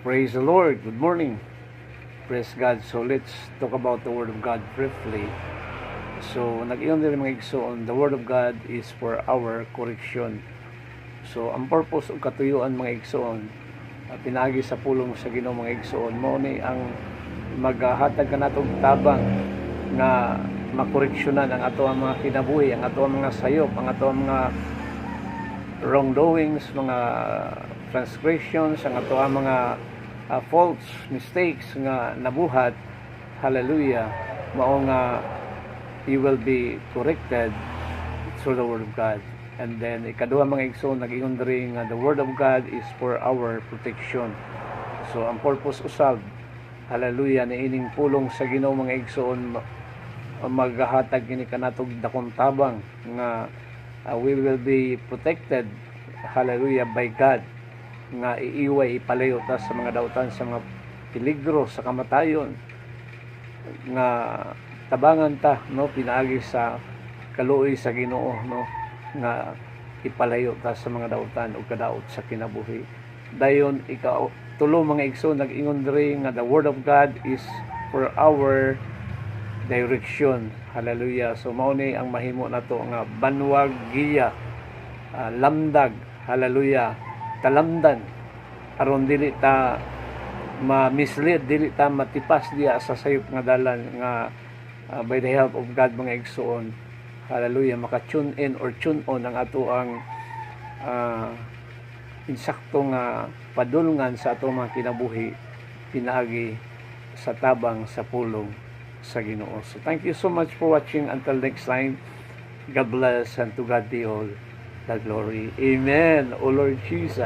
Praise the Lord. Good morning. Praise God. So let's talk about the Word of God briefly. So nag-iyon din mga igsoon, the Word of God is for our correction. So ang purpose o katuyuan mga igsoon, pinagi sa pulong sa Ginoo mga igsoon, mo ni ang maghatag kanatog tabang nga makoreksyonan ang ato ang mga kinabuhi, ang ato ang mga sayop, ang ato ang mga wrongdoings, mga transgressions, ang ato ang mga faults, mistakes nga nabuhat. Hallelujah. Mao nga you will be corrected through the Word of God. And then ikaduha mga igsoon, nag-ingon diri nga the Word of God is for our protection. So ang purpose usab, hallelujah, ni ining pulong sa Ginoo mga igsoon, maghatag kini kanatog dakong tabang nga we will be protected, hallelujah, by God, nga iiway ipalayo ta sa mga dautan, sa mga peligro, sa kamatayon, nga tabangan ta, no, pinaagi sa kaluoy sa Ginoo, no, nga ipalayo ta sa mga dautan o kadaot sa kinabuhi. Dayon ikaw tulo mga igsoon, nag-ingon diri nga the Word of God is for our direction. Hallelujah. So mao ni ang mahimo nato nga banwag giya, lamdag, hallelujah, talamdan aron dili ta ma-mislead, dili ta matipas diya sa sayop nga dalan nga by the help of God mga igsoon, hallelujah, maka-tune in or tune on ang ato ang insakto nga padulngan sa ato mga kinabuhi pinaagi sa tabang sa pulong sa Ginoo. So thank you so much for watching. Until next time, God bless, and to God be all the glory. Amen. O Lord Jesus.